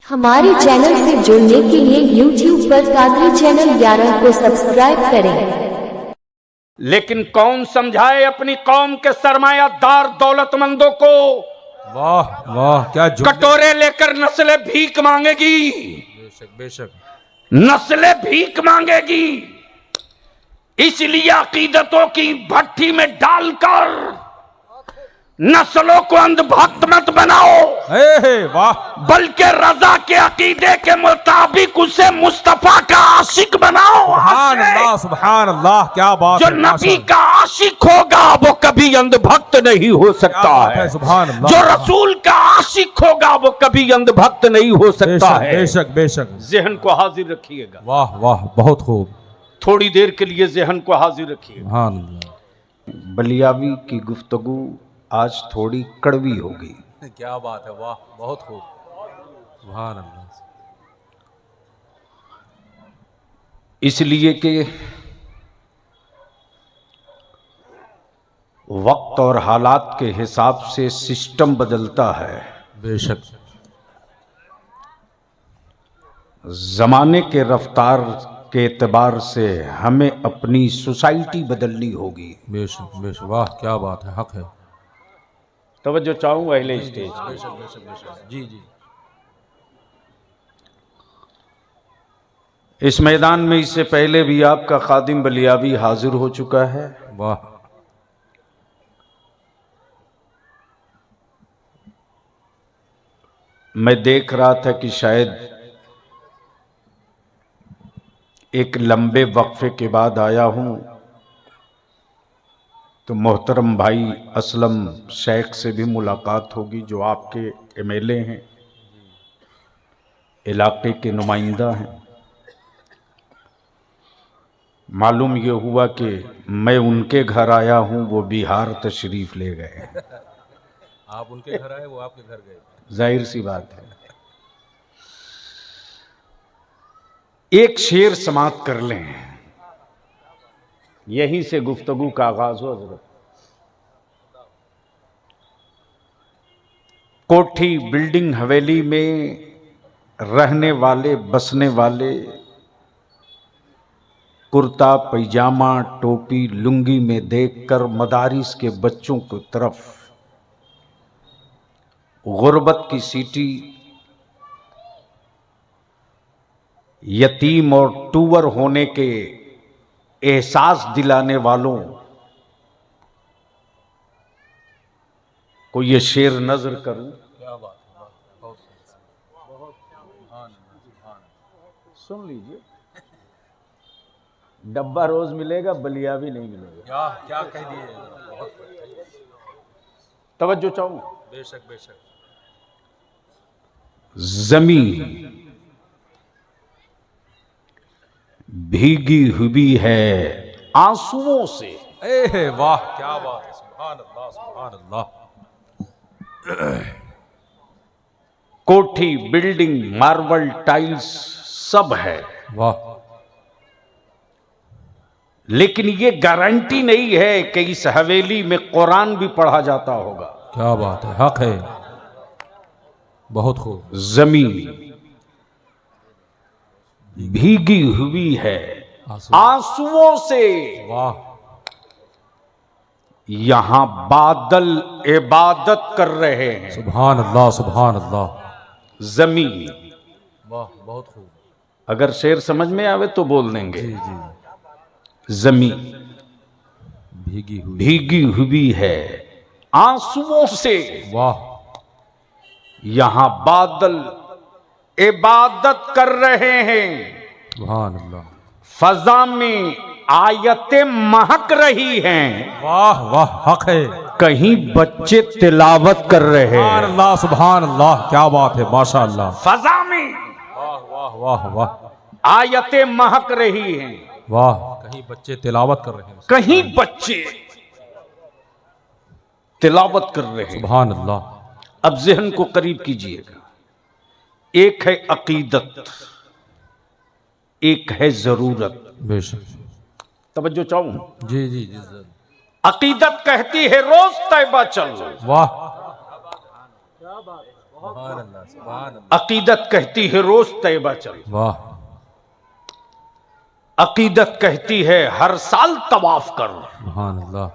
हमारे चैनल से जुड़ने के लिए YouTube पर कादरी चैनल 11 को सब्सक्राइब करें। लेकिन कौन समझाए अपनी कौम के सरमायादार दौलतमंदों को? वाह वाह क्या कटोरे लेकर नस्लें भीख मांगेगी, बेशक बेशक नस्लें भीख मांगेगी। इसलिए अकीदतों की भट्टी में डालकर नस्लों को अंधभक्त मत बनाओ, वाह बल्कि रजा के अकीदे के मुताबिक उसे मुस्तफा का आशिक बनाओ। सुभान अल्लाह क्या बात जो है, नबी का आशिक होगा वो कभी अंधभक्त नहीं हो सकता है। सुभान अल्लाह। जो रसूल का आशिक होगा वो कभी अंधभक्त नहीं हो सकता है। बेशक बेशक जहन को हाजिर रखिएगा। वाह वाह बहुत खूब। थोड़ी देर के लिए जहन को हाजिर रखिएगा। सुभान अल्लाह। बलियावी की गुफ्तगू आज थोड़ी कड़वी होगी। क्या बात है, वाह बहुत खूब। सुभान अल्लाह। इसलिए कि वक्त और हालात के हिसाब से सिस्टम बदलता है। बेशक जमाने के रफ्तार के एतबार से हमें अपनी सोसाइटी बदलनी होगी। बेशक बेशक वाह क्या बात है, हक है। तवज्जो चाहूंगा अहले स्टेज। बेशक बेशक बेशक जी जी। इस मैदान में इससे पहले भी आपका खादिम बलियावी हाजिर हो चुका है। वाह मैं देख रहा था कि शायद एक लंबे वक्फे के बाद आया हूं, तो मोहतरम भाई असलम शेख से भी मुलाकात होगी, जो आपके एमएलए हैं, इलाके के नुमाइंदा हैं। मालूम ये हुआ कि मैं उनके घर आया हूं, वो बिहार तशरीफ ले गए। आप उनके घर आए, वो आपके घर गए। जाहिर सी बात है। एक शेर समाप्त कर लें, यहीं से गुफ्तगू का आगाज हो। हजरत कोठी बिल्डिंग हवेली में रहने वाले बसने वाले कुर्ता पैजामा टोपी लुंगी में देखकर मदारिस के बच्चों की तरफ गुर्बत की सीटी, यतीम और टूवर होने के एहसास दिलाने वालों को ये शेर नजर करूं। क्या बात है, बहुत सुन लीजिए, डब्बा रोज मिलेगा, बलियावी नहीं मिलेगा। क्या क्या कह दिए। तवज्जो चाहूं। बेशक बेशक जमीन भीगी हुई है आंसुओं से। वाह क्या बात है, सुभान अल्लाह सुभान अल्लाह। कोठी बिल्डिंग मार्बल टाइल्स सब है, वाह लेकिन ये गारंटी नहीं है कि इस हवेली में कुरान भी पढ़ा जाता होगा। क्या बात है, हक है। बहुत खूब। जमीन भीगी हुई है आंसुओं से, वाह यहां बादल इबादत कर रहे हैं। सुभान अल्लाह सुभान अल्लाह। जमीन, वाह बहुत खूब। अगर शेर समझ में आवे तो बोल देंगे। जी जी। जमीन भीगी हुई है आंसुओं से, वाह यहां बादल इबादत कर रहे हैं। सुभान अल्लाह। फजा में आयतें महक रही हैं, वाह वाह हक है। कहीं बच्चे तिलावत कर रहे सुभान हैं। अल्लाह सुभान अल्लाह क्या बात है, माशाअल्लाह। फजा में वाह वाह वाह वाह आयतें महक रही हैं, वाह कहीं बच्चे तिलावत कर रहे हैं। कहीं बच्चे तिलावत कर रहे हैं। सुभान अल्लाह। अब जहन को करीब कीजिएगा। एक है अकीदत, एक है जरूरत। बेशक। तवज्जो चाहूं। जी जी जी। अकीदत कहती है रोज तैबा चल, वाह सुभान अल्लाह, सुभान अल्लाह। अकीदत कहती है रोज तैबा चल, वाह, अकीदत कहती है हर साल तवाफ कर, सुभान अल्लाह।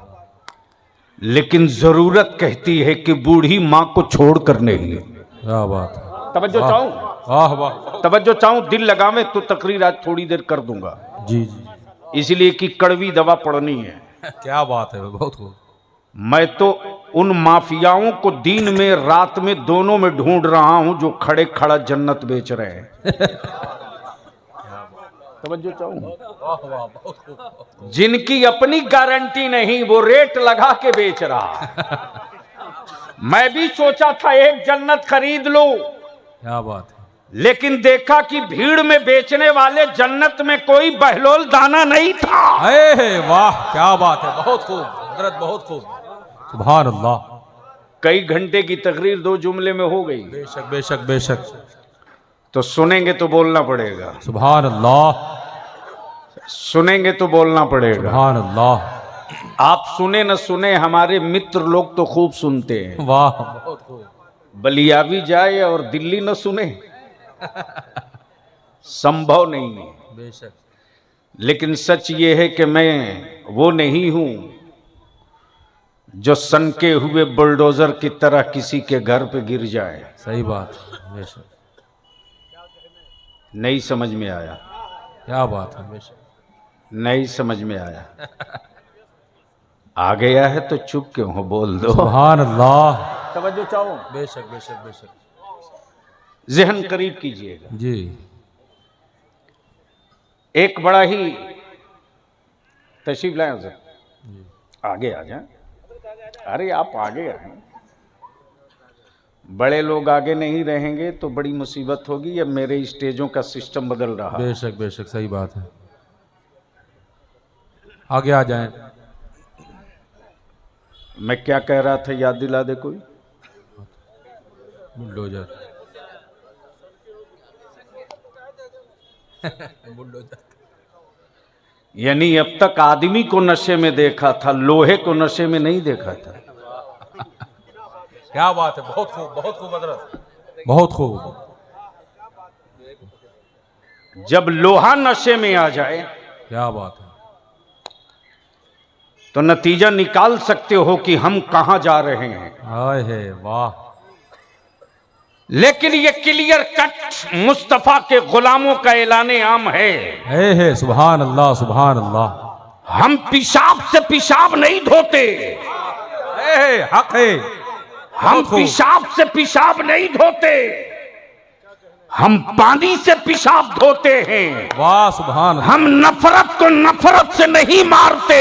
लेकिन जरूरत कहती है कि बूढ़ी मां को छोड़कर नहीं। क्या बात है। तवज्जो वाह, चाहूं, वाह वाह। तवज्जो चाहूं, दिल लगावे तो तकरीर आज थोड़ी देर कर दूंगा, जी जी, इसलिए कि कड़वी दवा पड़नी है। क्या बात है, बहुत खूब। मैं तो उन माफियाओं को दिन में रात में दोनों में ढूंढ रहा हूं जो खड़े खड़ा जन्नत बेच रहे हैं। तवज्जो चाहूं, वाह वाह, बहुत खूब। जिनकी अपनी गारंटी नहीं वो रेट लगा के बेच रहा। मैं भी सोचा था एक जन्नत खरीद लूं, क्या बात है। लेकिन देखा कि भीड़ में बेचने वाले जन्नत में कोई बहलोल दाना नहीं था। अरे वाह, क्या बात है, बहुत खूब हजरत, बहुत खूब। सुभान अल्लाह। कई घंटे की तकरीर 2 जुमले में हो गई, बेशक बेशक बेशक। तो सुनेंगे तो बोलना पड़ेगा, सुभान अल्लाह, सुनेंगे तो बोलना पड़ेगा। सुभान अल्लाह। आप सुने न सुने, हमारे मित्र लोग तो खूब सुनते हैं। वाह, बहुत खूब। बलियावी जाए और दिल्ली न सुने, संभव नहीं है। बेशक। लेकिन सच ये है कि मैं वो नहीं हूं जो सनके हुए बुलडोजर की तरह किसी के घर पे गिर जाए। सही बात है, बेशक। नहीं समझ में आया, क्या बात है, बेशक। नहीं समझ में आया। आ गया है तो चुप क्यों हो, बोल दो। सुभान अल्लाह। तवज्जो चाहो, बेशक बेशक बेशक। जहन करीब कीजिएगा। जी। एक बड़ा ही तशरीफ लाए उसे, आगे आ जाए। अरे आप आगे आए, बड़े लोग आगे नहीं रहेंगे तो बड़ी मुसीबत होगी। अब मेरे स्टेजों का सिस्टम बदल रहा है। बेशक बेशक, सही बात है। आगे आ जाएं। मैं क्या कह रहा था, याद दिला दे कोई। बुलडोजर। बुलडोजर। यानी अब तक आदमी को नशे में देखा था, लोहे को नशे में नहीं देखा था। क्या बात है, बहुत खूब, बहुत खूब हजरत, बहुत खूब। जब लोहा नशे में आ जाए क्या बात है। तो नतीजा निकाल सकते हो कि हम कहां जा रहे हैं। हाय है, वाह। लेकिन ये क्लियर कट मुस्तफा के गुलामों का ऐलाने आम है। सुभान अल्लाह, सुभान अल्लाह। हम पेशाब से पेशाब नहीं धोते, हक है। हम पेशाब से पेशाब नहीं धोते, हम पानी से पेशाब धोते हैं। वाह, सुभान अल्लाह। हम नफरत को नफरत से नहीं मारते,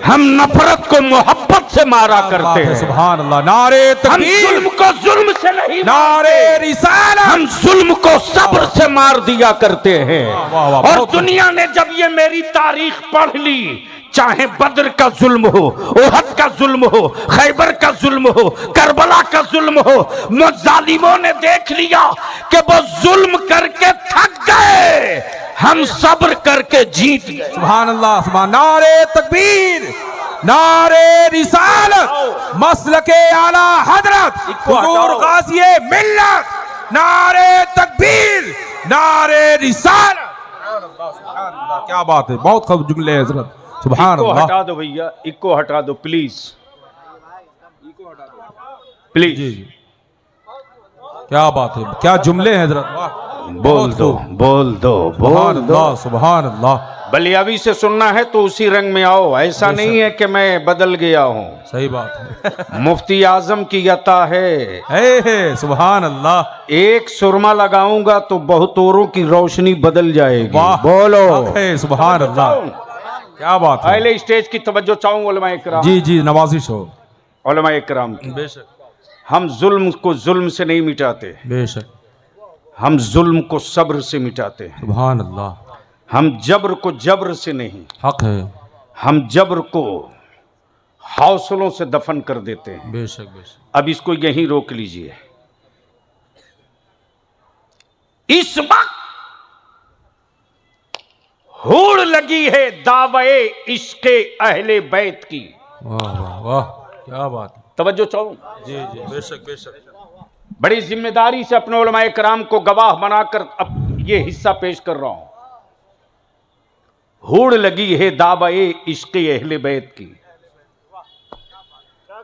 हम नफरत को मोहब्बत से मारा करते हैं। सुभान अल्लाह। नारे तकबीर। हम जुल्म को जुल्म से नहीं, नारे रिसालत। हम जुल्म को सब्र से मार दिया करते हैं। वाह, वाह, और दुनिया ने जब ये मेरी तारीख पढ़ ली, चाहे बद्र का जुल्म हो, ओहद का जुल्म हो, खैबर का जुल्म हो, करबला का जुल्म हो, मुजालिमों ने देख लिया कि वो जुल्म करके थक गए, हम सब्र करके जीत गए। सुभान अल्लाह, सुभान। नारे तकबीर, नारे रिसालत, मसलके आला हजरत हुजूर गाज़िए मिल्लत। नारे तकबीर, नारे रिसालत। सुभान अल्लाह, क्या बात है, बहुत खूब जुमले हैं हजरत। सुभान इको अल्लाह। हटा दो भैया, इको हटा दो प्लीज, प्लीज। जी जी, क्या बात है, क्या जुमले हैं हजरत। वाह, बोल दो, बोल दो, सुभान बोल दो। अल्लाह, सुभान अल्लाह। बलियावी से सुनना है तो उसी रंग में आओ, ऐसा नहीं है कि मैं बदल गया हूं। सही बात है। मुफ्ती आजम की अता है। सुभान अल्लाह। एक सुरमा लगाऊंगा तो बहुत औरों की रोशनी बदल जाएगी। वाह, बोलो, सुभान अल्लाह, क्या बात है। पहले स्टेज की तवज्जो चाहूं उलमा इकराम। जी जी, नवाजिश हो। उलमा इकराम की। बेशक हम जुल्म को जुल्म से नहीं मिटाते, बेशक। हम जुल्म को सब्र से मिटाते हैं। सुभान अल्लाह। हम जब्र को जब्र से नहीं, हक है। हम जब्र को हौसलों से दफन कर देते हैं। बेशक बेशक। अब इसको यहीं रोक लीजिए। इस वक्त होड़ लगी है दावे इश्के अहले बैत की। वाह वाह वाह, क्या बात है। तवज्जो चाहूं, जी जी, बेशक बेशक। बड़ी जिम्मेदारी से अपने उलमाए कराम को गवाह बनाकर अब ये हिस्सा पेश कर रहा हूं। होड़ लगी है दावे इश्क़ अहले बैत की,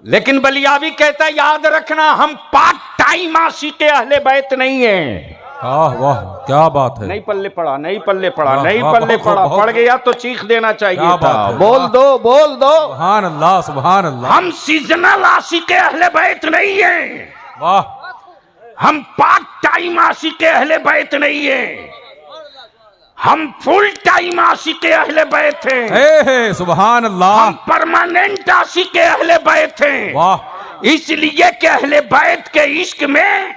लेकिन बलियावी कहता है याद रखना हम पार्ट टाइम आशिक़ अहले बैत नहीं है। वाह क्या बात है। नहीं पल्ले पड़ा, नहीं पल्ले पड़ा, वाह, नहीं वाह, पल्ले बहुत, पड़ा, बहुत, पड़ गया तो चीख देना चाहिए क्या था। बात है, बोल दो, बोल दो। सुभान अल्लाह, सुभान अल्लाह। हम सीजनल आशिक़ अहले बैत नहीं है, वाह। हम पार्ट टाइम आशिक़ अहले बैत नहीं है, हम फुल टाइम आशिक़ अहले बैत हैं। हे सुभान अल्लाह। हम परमानेंट आशिक़ अहले बैत हैं। वाह इसलिए कि अहले बैत के इश्क में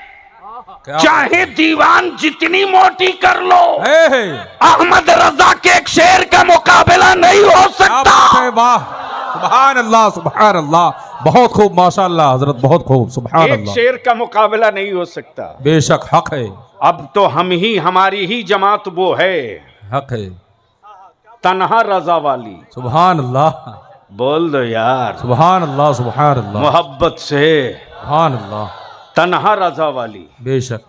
चाहे दीवान जितनी मोटी कर लो, हे अहमद रजा के एक शेर का मुकाबला नहीं हो सकता। वाह सुभान अल्लाह, सुभान अल्लाह। बहुत खूब माशाअल्लाह हजरत, बहुत खूब सुभान एक अल्लाह। शेर का मुकाबला नहीं हो सकता। बेशक हक है, अब तो हम ही, हमारी ही जमात वो है हक है। तन्हा रजा वाली। सुभान अल्लाह, बोल दो यार सुभान अल्लाह, सुभान अल्लाह, मोहब्बत से। सुभान अल्लाह। तन्हा रजा वाली बेशक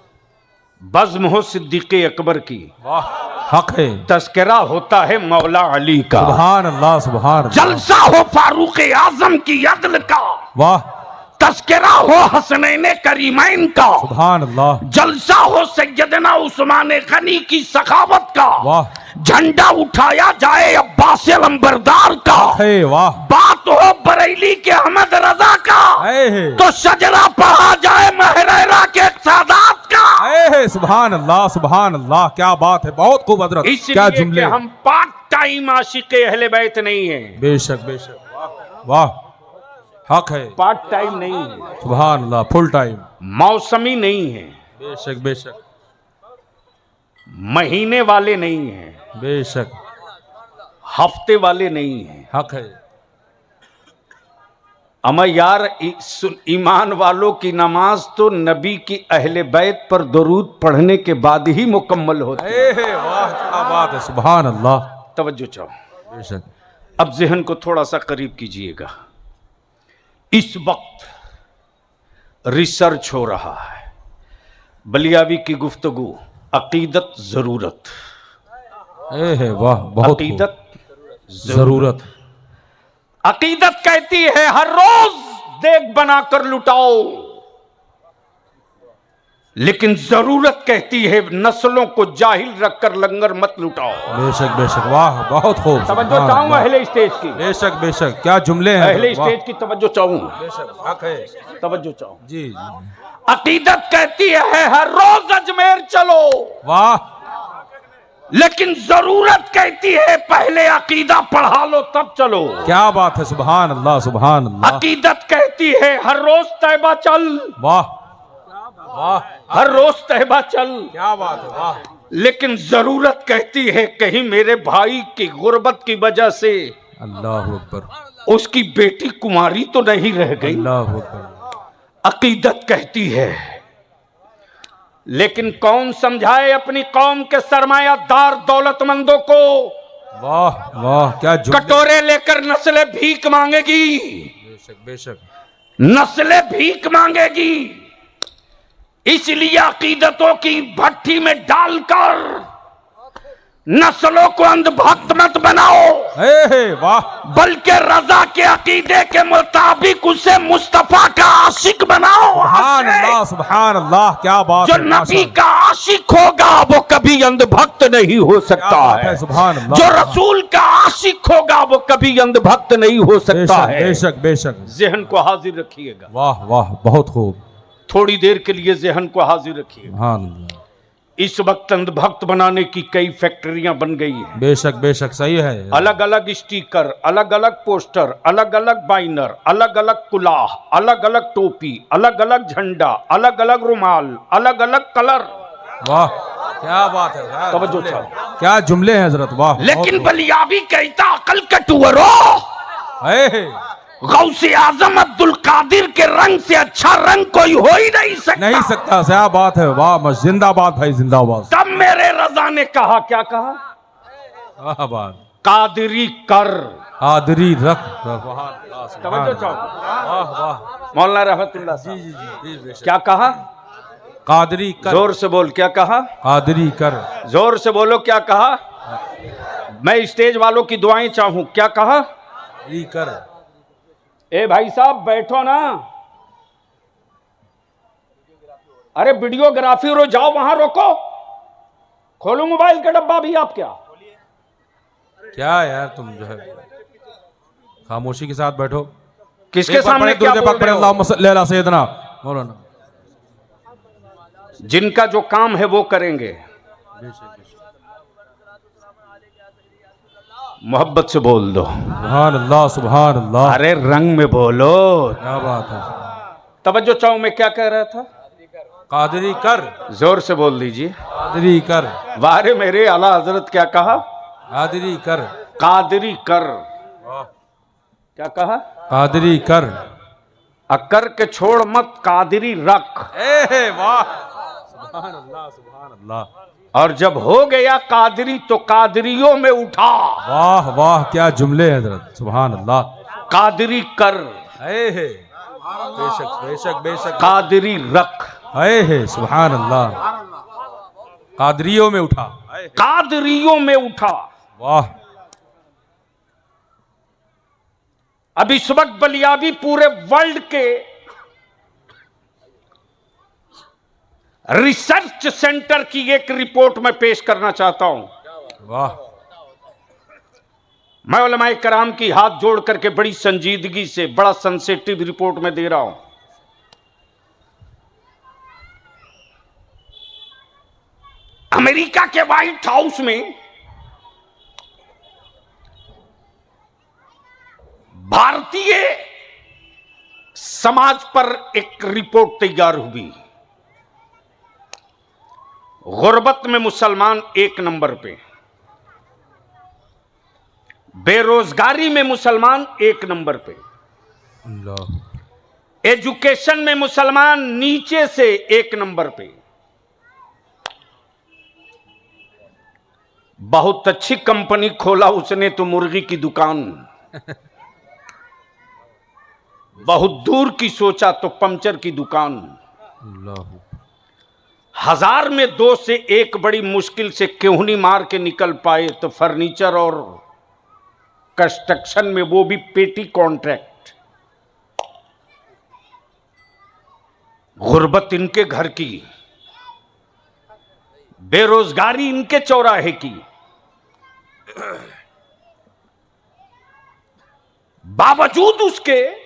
बज़्म हो सिद्दीक़ अकबर की, वाह हक है। तज़किरा होता है मौला अली का, सुभान अल्लाह, सुभान अल्लाह। जलसा हो फारूक आजम की अदल का, वाह तज़किरा हो हसनैन करीमैन का, सुभान अल्लाह। जलसा हो सैयदना उस्मान गनी की सखावत का, वाह झंडा उठाया जाए अब्बास अलंबरदार का, है, वाह बात हो बरेली के अहमद रजा का, है, तो शजरा पढ़ा जाए महरेरा के सादात का। है। सुभान अल्लाह, सुभान अल्लाह। क्या बात है, बहुत खूब हजरत। क्या इसलिए जुमले। कि हम पार्ट टाइम आशिक़ अहले बैत नहीं है, बेशक बेशक, वाह हक है। पार्ट टाइम नहीं है, सुभान अल्लाह, फुल टाइम। मौसमी नहीं है, बेशक बेशक, महीने वाले नहीं है, बेशक हफ्ते वाले नहीं है। हक है। अमा यार ईमान वालों की नमाज तो नबी की अहले बैत पर दरूद पढ़ने के बाद ही मुकम्मल होती है। वाह क्या बात है, सुभान अल्लाह। तवज्जो चाहो, बेशक। अब जहन को थोड़ा सा करीब कीजिएगा। इस वक्त रिसर्च हो रहा है, बलियावी की गुफ्तगू अकीदत जरूरत, वाह बहुत खूब। अकीदत जरूरत। अकीदत कहती है हर रोज देग बनाकर लुटाओ, लेकिन जरूरत कहती है नस्लों को जाहिल रखकर लंगर मत लुटाओ। बेशक बेशक, वाह बहुत खूब। तवज्जो चाहूंगा अहले स्टेज की, बेशक बेशक, क्या जुमले हैं। अहले वाह, स्टेज की तवज्जो चाहूंगा, बेशक हक है। तवज्जो चाहूं। जी अकीदत कहती है हर रोज अजमेर चलो, वाह। लेकिन जरूरत कहती है पहले अकीदा पढ़ा लो तब चलो। क्या बात है, सुभान अल्लाह, सुभान अल्लाह। अकीदत कहती है हर रोज तैबा चल, वाह वाह, हर रोज तैबा चल, क्या बात है, वाह। लेकिन जरूरत कहती है कहीं मेरे भाई की गुर्बत की वजह से अल्लाह अकबर, उसकी बेटी कुंवारी तो नहीं रह गई। अल्लाह अकबर। अकीदत कहती है, लेकिन कौन समझाए अपनी कौम के सरमायादार दौलतमंदों को। वाह वाह, क्या जुमले। कटोरे लेकर नस्लें भीख मांगेगी, बेशक बेशक, नस्लें भीख मांगेगी। इसलिए अकीदतों की भट्टी में डालकर नस्लों को अंधभक्त मत बनाओ, वाह। बल्कि रजा के अकीदे के मुताबिक उसे मुस्तफा का आशिक बनाओ। सुभान अल्लाह, सुभान अल्लाह, क्या बात जो है। नबी का आशिक होगा वो कभी अंधभक्त नहीं हो सकता है। सुभान अल्लाह। जो रसूल का आशिक होगा वो कभी अंधभक्त नहीं हो सकता है। बेशक बेशक, जहन को हाजिर रखिएगा, वाह वाह, बहुत खूब। थोड़ी देर के लिए जहन को हाजिर रखिएगा। सुभान अल्लाह। इस वक्त अंधभक्त बनाने की कई फैक्ट्रियां बन गई हैं। बेशक बेशक, सही है। अलग अलग स्टिकर, अलग अलग पोस्टर, अलग अलग बाइनर, अलग अलग कुलाह, अलग अलग टोपी, अलग अलग झंडा, अलग अलग रुमाल, अलग अलग कलर। वाह क्या बात है, तवज्जो क्या जुमले हैं हजरत, वाह। लेकिन बलियाबी कहता अकल कटुवरो, गौसे आजम अब्दुल कादिर के रंग से अच्छा रंग कोई हो ही नहीं सकता। नहीं सकता, क्या बात है, वाह। जिंदाबाद भाई, जिंदाबाद। तब मेरे रजा ने कहा, क्या कहा? वाह बात, कादिरी कर, कादरी रख। तवज्जो चाहो। वाह वाह, मौलाना रहमतुल्लाह जी जी जी, बेशक। क्या कहा? कादरी कर। जोर से बोल, क्या कहा? कादरी कर। जोर से बोलो, क्या कहा? मैं स्टेज वालों की दुआएं चाहूं, क्या कहा? कादरी कर। ए भाई साहब बैठो ना, अरे वीडियोग्राफी रो, जाओ वहां रोको, खोलो मोबाइल का डब्बा भी। आप क्या यार तुम जो है खामोशी के साथ बैठो। किसके सामने क्या बोल रहे हो? सैयदना मौलाना, जिनका जो काम है वो करेंगे। मोहब्बत से बोल दो, सुभान अल्लाह सुभान अल्लाह। अरे रंग में बोलो, क्या बात है। तवज्जो चाहूं, मैं क्या कह रहा था? कादरी कर। जोर से बोल दीजिए। कादरी कर। वारे मेरे आला हजरत, क्या कहा? कादरी कर। कादरी कर। क्या कहा? कादरी कर। अकर के छोड़ मत, कादरी रख। वाह, सुभान अल्लाह सुभान अल्लाह। और जब हो गया कादरी तो कादरियों में उठा। वाह वाह, क्या जुमले हैं हजरत, सुभान अल्लाह। कादरी कर, बेशक बेशक बेशक। कादरी रख, सुभान अल्लाह। कादरियों में उठा, कादरियों में उठा। वाह। अब इस वक्त बलियाबी पूरे वर्ल्ड के रिसर्च सेंटर की एक रिपोर्ट में पेश करना चाहता हूं। वाह। मैं उलमाए कराम की हाथ जोड़ करके बड़ी संजीदगी से, बड़ा सेंसिटिव रिपोर्ट में दे रहा हूं। अमेरिका के व्हाइट हाउस में भारतीय समाज पर एक रिपोर्ट तैयार हुई। गुर्बत में मुसलमान 1 नंबर पे, बेरोजगारी में मुसलमान 1 नंबर पे, एजुकेशन में मुसलमान नीचे से 1 नंबर पे। बहुत अच्छी कंपनी खोला उसने तो, मुर्गी की दुकान। बहुत दूर की सोचा तो पंचर की दुकान। 1000 में 2 से 1 बड़ी मुश्किल से क्यों मार के निकल पाए तो फर्नीचर और कंस्ट्रक्शन में, वो भी पेटी कॉन्ट्रैक्ट। गुर्बत इनके घर की, बेरोजगारी इनके चौराहे की। बावजूद उसके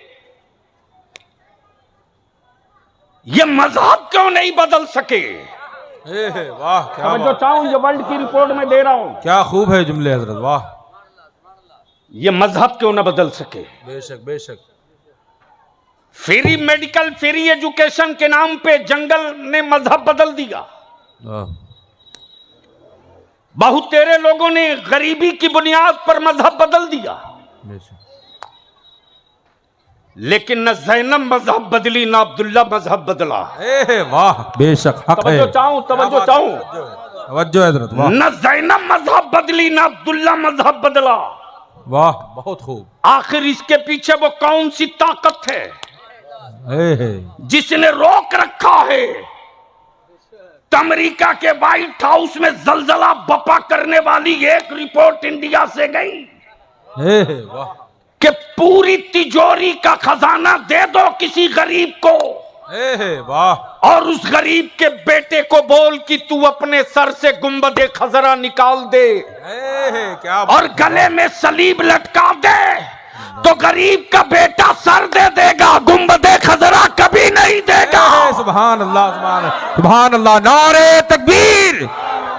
ये मजहब क्यों नहीं बदल सके? वाह, क्या जो चाहूं ये वर्ल्ड की रिपोर्ट में दे रहा हूं। क्या खूब है जुमले हजरत, वाह। ये मजहब क्यों ना बदल सके? बेशक बेशक। फ्री मेडिकल, फ्री एजुकेशन के नाम पे जंगल ने मजहब बदल दिया। बहुत तेरे लोगों ने गरीबी की बुनियाद पर मजहब बदल दिया। लेकिन न ज़ैनब मजहब बदली, न अब्दुल्ला मजहब बदला। वाह, बेशक हक है। तवज्जो चाहूं, तवज्जो हजरत, वाह। न ज़ैनब मजहब बदली, न अब्दुल्ला मजहब बदला। वाह, बहुत खूब। आखिर इसके पीछे वो कौन सी ताकत है जिसने रोक रखा है? अमेरिका के व्हाइट हाउस में जलजला बपा करने वाली एक रिपोर्ट इंडिया से गई वाह, कि पूरी तिजोरी का खजाना दे दो किसी गरीब को। वाह। और उस गरीब के बेटे को बोल कि तू अपने सर से गुंबदे खजरा निकाल दे, क्या और गले में सलीब लटका दे, तो गरीब का बेटा सर दे देगा, गुंबदे खजरा कभी नहीं देगा। सुभान अल्लाह सुभान अल्लाह। नारे तकबीर,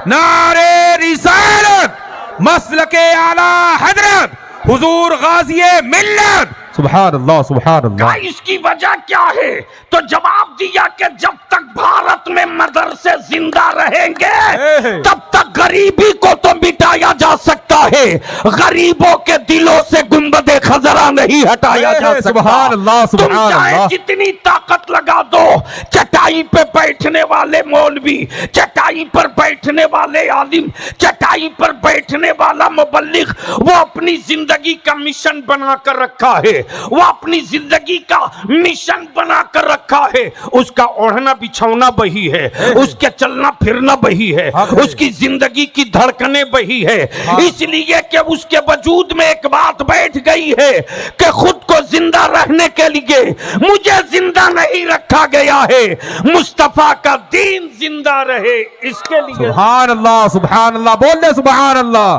नारे रिसालत, मसलके आला हजरत हुजूर गाज़ी मिल्लत। सुभान अल्लाह सुभान अल्लाह। इसकी वजह क्या है? तो जवाब दिया कि जब तक भारत में मदरसे जिंदा रहेंगे तब तक गरीबी को तो मिटाया जा सकता है, गरीबों के दिलों से गुंबदे खजरा नहीं हटाया जा सकता। सुभान अल्लाह तुम चाहे जितनी ताकत लगा दो, चटाई पे बैठने वाले मौलवी, चटाई पर बैठने वाले आलिम, चटाई ऊंचाई पर बैठने वाला मुबल्लिग वो अपनी जिंदगी का मिशन बनाकर रखा है, वो अपनी जिंदगी का मिशन बनाकर रखा है। उसका ओढ़ना बिछौना वही है, उसके चलना फिरना वही है, उसकी जिंदगी की धड़कने वही है। इसलिए कि उसके वजूद में एक बात बैठ गई है कि खुद को जिंदा रहने के लिए मुझे जिंदा नहीं रखा गया है, मुस्तफा का दीन जिंदा रहे इसके लिए। सुभान अल्लाह, सुभान अल्लाह, बोल दे सुभान अल्लाह।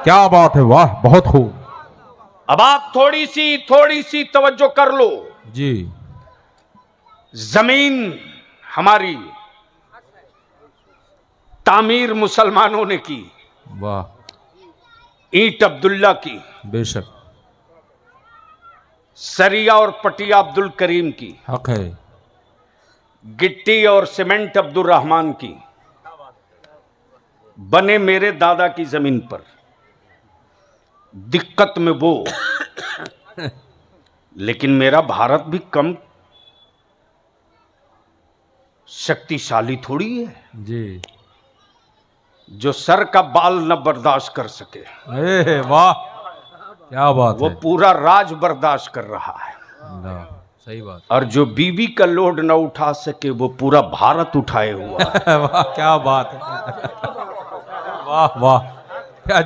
क्या बात है, वाह, बहुत खूब। अब आप थोड़ी सी तवज्जो कर लो। जी, जमीन हमारी तामीर मुसलमानों ने की, वाह, ईंट अब्दुल्ला की, बेशक, सरिया और पटिया अब्दुल करीम की, हक है, गिट्टी और सीमेंट अब्दुल रहमान की, बने मेरे दादा की जमीन पर। दिक्कत में वो लेकिन मेरा भारत भी कम शक्तिशाली थोड़ी है जी, जो सर का बाल न बर्दाश्त कर सके। वाह, क्या बात वो है, पूरा राज बर्दाश्त कर रहा है। ना, सही बात। और जो बीवी का लोड न उठा सके वो पूरा भारत उठाए हुआ है। वाह, क्या बात है, वाह वाह, क्या